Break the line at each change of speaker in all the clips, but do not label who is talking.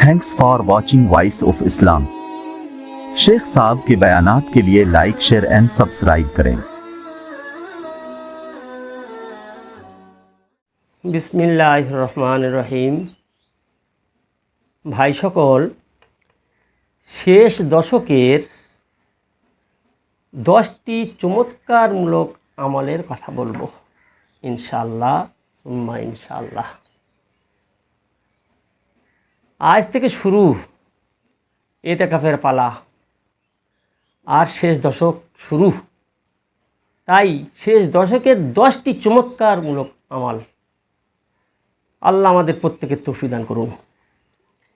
Thanks for watching voice of Islam. शेख साहब के बयानात के लिए लाइक, शेयर एंड सब्सक्राइब करें।
बिस्मिल्लाहिर रहमानिर रहीम। भाई सकल, शेष दशकेर 10টি চমৎকারমূলক আমলের কথা বলবো ইনশাআল্লাহ সুম্মা ইনশাআল্লাহ। আজ থেকে শুরু ইতিকাফের পালা আর শেষ দশক শুরু, তাই শেষ দশকের 10টি চমৎকারমূলক আমল আল্লাহ আমাদের প্রত্যেকের তৌফিক দান করুন।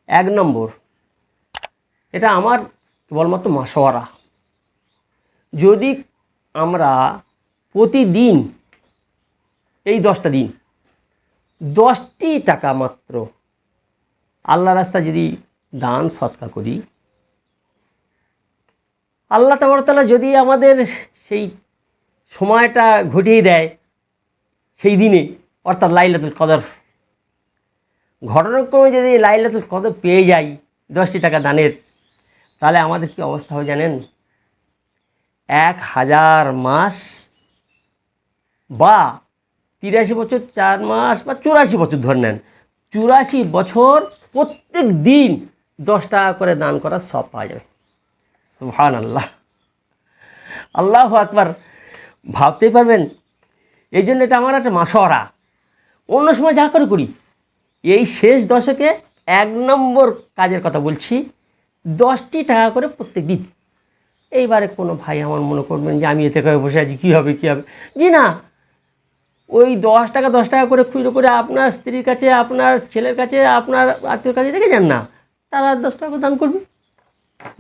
1 নম্বর, এটা আমার কেবলমাত্র মাশওয়ারা। যদি আমরা প্রতিদিন এই 10টা দিন 10টি টাকা মাত্র আল্লাহ রাস্তায় যদি দান সদকা করি, আল্লাহ তাআলা যদি আমাদের সেই সময়টা ঘটিয়ে দেয় সেই দিনে, অর্থাৎ লাইলাতুল কদর, ঘটনাক্রমে যদি লাইলাতুল কদর পেয়ে যাই 10টি টাকা দানের, তাহলে আমাদের কি অবস্থা হয় জানেন? 1000 মাস বা 83 বছর 4 মাস বা 84 বছর ধরে নেন, 84 বছর প্রত্যেক দিন 10 টাকা করে দান করার সব পাওয়া যাবে। সুবহানাল্লাহ, আল্লাহু আকবার। ভাবতেই পারবেন, এই জন্য এটা আমার একটা মাশওয়ারা। অন্য সময় যা করে করি, এই শেষ দশকে 1 নম্বর কাজের কথা বলছি, 10টি টাকা করে প্রত্যেক দিন। এইবারে কোনো ভাই আমার মনে করবেন যে আমি এতে করে বসে আছি, কী হবে কী হবে। জি না, ওই 10 টাকা করে খুঁজে করে আপনার স্ত্রীর কাছে, আপনার ছেলের কাছে, আপনার আত্মীয়র কাছে রেখে যান না, তারা 10 টাকা দান করবে।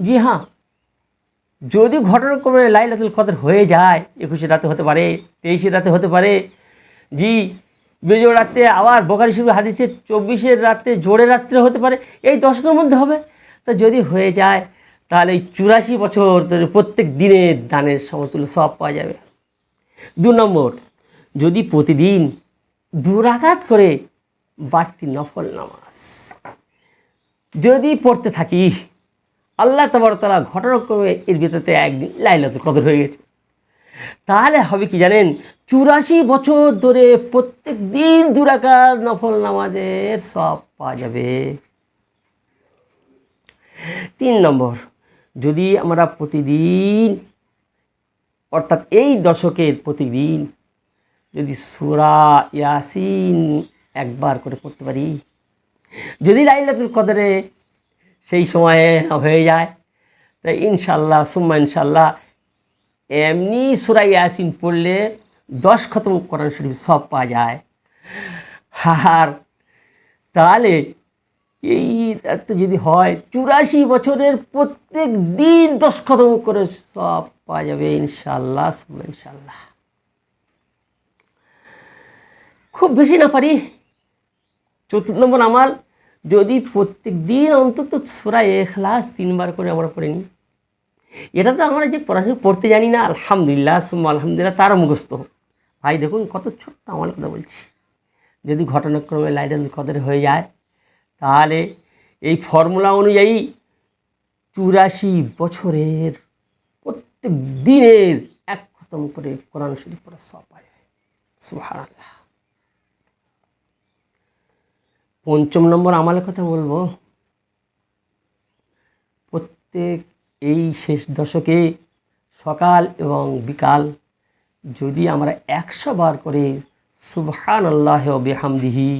জি হ্যাঁ, যদি ঘটনাক্রমে লাইলাতুল কদর হয়ে যায়, 21 রাতে হতে পারে, 23 রাতে হতে পারে, জি বিজয় রাতে, আবার বুখারী শরীফের হাদিসে 24 রাতে, জোড়ে রাত্রে হতে পারে, এই দশকের মধ্যে হবে। তা যদি হয়ে যায় তাহলে এই 84 বছর ধরে প্রত্যেক দিনে দানের সমতুল্য সব পাওয়া যাবে। 2 নম্বর, যদি প্রতিদিন 2 রাকাত করে বাড়তি নফল নামাজ যদি পড়তে থাকি, আল্লাহ তাআলা ঘটনাক্রমে এর ভিতরে একদিন লাইলাতুল কদর হয়ে গেছে, তাহলে হবে কি জানেন? 84 বছর ধরে প্রত্যেক দিন 2 রাকাত নফল নামাজের সব পাওয়া যাবে। 3 নম্বর, যদি আমরা প্রতিদিন, অর্থাৎ এই দশকের প্রতিদিন যদি সূরা ইয়াসিন একবার করে পড়তে পারি, যদি লাইলাতুল কদরে সেই সময়ে হয়ে যায়, তাই ইনশাআল্লাহ সুম্মা ইনশাআল্লাহ এমনি সূরা ইয়াসিন পড়লে 10 খতম কোরআন শরীফ সব পাওয়া যায়। আর তাহলে এই যদি হয় 84 বছরের প্রত্যেক দিন 10 খতম করে সব পাওয়া যাবে ইনশাআল্লাহ সুম্মা ইনশাআল্লাহ। খুব বেশি না পারি, 4 নম্বর আমল, যদি প্রত্যেক দিন অন্তত সূরা ইখলাস 3 বার করে আমরা পড়ে নিই। এটা তো আমরা যে পড়াশোনা পড়তে জানি না, আলহামদুলিল্লাহ সুম্মা আলহামদুলিল্লাহ, তারও মুখস্থ। ভাই দেখুন কত ছোট্ট আমল কথা বলছি। যদি ঘটনাক্রমে লাইলাতুল কদর হয়ে যায়, তাহলে এই ফর্মুলা অনুযায়ী 84 বছরের প্রত্যেক দিনের 1 খতম করে কোরআন শরীফ পড়া সব পাওয়া যায়। সুবহানাল্লাহ। 5 নম্বর আমলের কথা বলবো, প্রত্যেক এই শেষ দশকে সকাল এবং বিকাল যদি আমরা 100 বার করে সুবহানাল্লাহি ওয়া বিহামদিহি,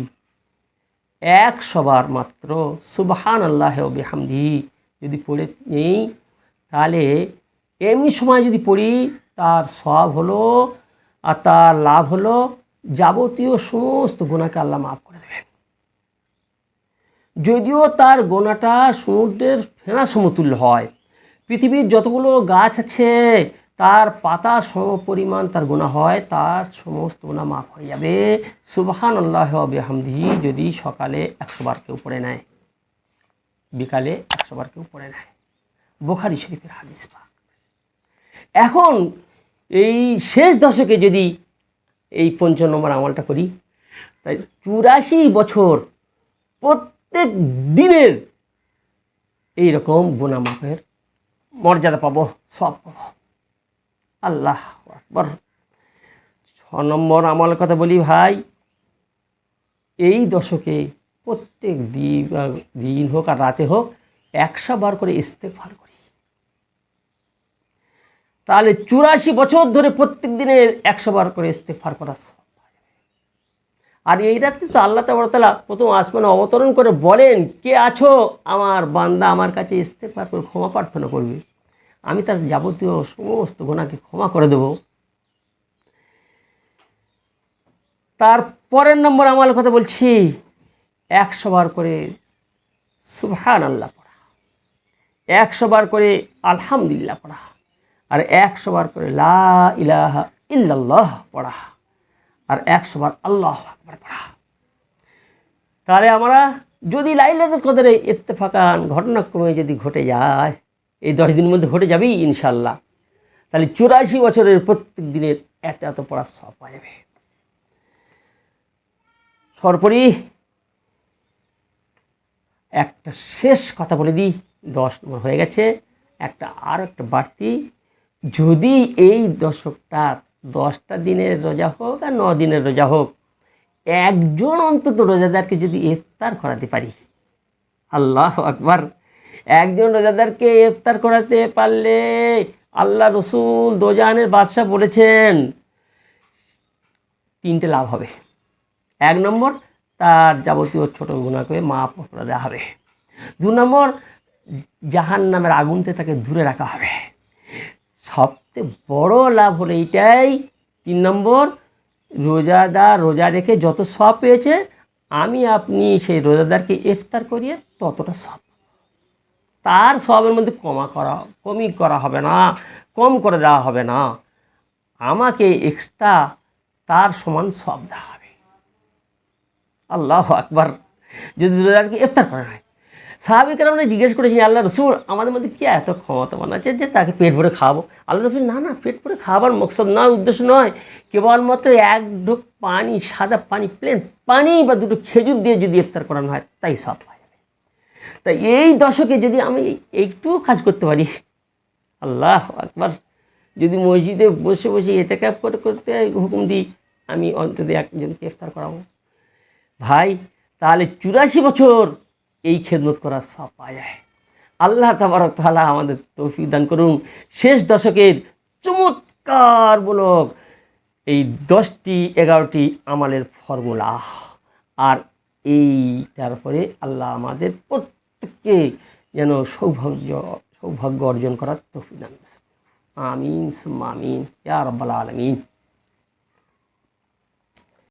100 বার মাত্র সুবহানাল্লাহি ওয়া বিহামদিহি যদি পড়ে নেই, তাহলে এমনি সময় যদি পড়ি তার সওয়াব হলো আর তার লাভ হলো যাবতীয় সমস্ত গুনাহকে আল্লাহ মাফ করে দেবেন। যদিও তার গোনাটা সমুদ্রের ফেনা সমতুল্য হয়, পৃথিবীর যতগুলো গাছ আছে তার পাতা সমপরিমাণ তার গুনাহ হয়, তার সমস্ত গুনাহ মাফ হয়ে যাবে সুবহানাল্লাহি ওয়া বিহামদিহি যদি সকালে 100 বার কেউ পড়ে নেয়, বিকালে 100 বার কেউ পড়ে নেয়। বুখারী শরীফের হাদিস পাক। এখন এই শেষ দশকে যদি এই 5 নম্বর আমলটা করি, তাই 84 বছর প্রত্যেক দিনের এইরকম গুনাহ মাফের মর্যাদা পাবো, সব পাবো। আল্লাহ আকবার। 6 নম্বর আমলের কথা বলি ভাই, এই দশকে প্রত্যেক দিন হোক আর রাতে হোক 100 বার করে ইস্তেগফার করি, তাহলে 84 বছর ধরে প্রত্যেক দিনে 100 বার করে ইস্তেগফার করা। আর এই রাত্রে তো আল্লাহ তাআলা প্রথম আসমানে অবতরণ করে বলেন, কে আছো আমার বান্দা আমার কাছে ইস্তেগফার করে ক্ষমা প্রার্থনা করবে, আমি তার যাবতীয় সমস্ত গুনাহকে ক্ষমা করে দেব। তার পরের নম্বর আমলের কথা বলছি, 100 বার করে সুবহানাল্লাহ পড়া, 100 বার করে আলহামদুলিল্লাহ পড়া, আর 100 বার করে লা ইলাহা ইল্লাল্লাহ পড়া, আর 100 বার আল্লাহু আকবার পড়া। তাহলে আমরা যদি লাইলাতুল কদরে ইত্তেফাকান ঘটনাক্রমে যদি ঘটে যায়, এই 10 দিনের মধ্যে ঘটে যাবেই ইনশাআল্লাহ, তাহলে 84 বছরের প্রত্যেক দিনের এত এত পড়ার সওয়াব পাওয়া যাবে। সর্বোপরি একটা শেষ কথা বলে দিই, 10 নম্বর হয়ে গেছে, আর একটা বাড়তি, যদি এই দশকটা 10টা দিনের রোজা হোক আর 9 দিনের রোজা হোক, একজন অন্তত রোজাদারকে যদি ইফতার করাতে পারি, আল্লাহু আকবার, একজন রোজাদারকে ইফতার করাতে পারলে আল্লাহ রসুল দোজাহানের বাদশাহ বলেছেন 3টে লাভ হবে। 1 নম্বর, তার যাবতীয় ছোট গুনাহ করে মাফ করে দেওয়া হবে। 2 নম্বর, জাহান্নামের আগুন থেকে তাকে দূরে রাখা হবে। সবচেয়ে বড় লাভ হলো এইটাই। 3 নম্বর, রোজাদার রোজা রেখে যত সওয়াব পেয়েছে, আমি আপনি সেই রোজাদারকে ইফতার করিয়ে ততটা সওয়াব, তার সওয়াবের মধ্যে কমি করা হবে না, কম করে দেওয়া হবে না, আমাকে এক্সট্রা তার সমান সওয়াব দেওয়া হবে। আল্লাহু আকবার। যদি রোজাদারকে ইফতার করা হয়, সাহাবীরা আমরা জিজ্ঞেস করেছি, আল্লাহ রসুল আমাদের মধ্যে কি এত ক্ষমতাবান আছে যে তাকে পেট ভরে খাওয়াবো? আল্লাহ রসুল, না পেট ভরে খাওয়াবার মকসদ নয়, উদ্দেশ্য নয়, কেবলমাত্র 1 ঢোক পানি, সাদা পানি, প্লেন পানি বা 2টো খেজুর দিয়ে যদি ইফতার করানো হয়, তাই সব পাওয়া যাবে। তাই এই দশকে যদি আমি একটু কাজ করতে পারি, আল্লাহু আকবার, যদি মসজিদে বসে বসে ইতিকাফ করতে হুকুম দিই, আমি অন্তত একজনকে ইফতার করাবো ভাই, তাহলে 84 বছর এই খেদমত করার সওয়াব পাওয়া যায়। আল্লাহ তাবারক তাআলা আমাদের তৌফিক দান করুন। শেষ দশকের চমৎকারমূলক এই 10টি 11টি আমলের ফর্মুলা, আর এইটার পরে আল্লাহ আমাদের প্রত্যেককে যেন সৌভাগ্য অর্জন করার তৌফিক দান করুন। আমিন সুম্মা আমিন ইয়া রাব্বাল আলামিন।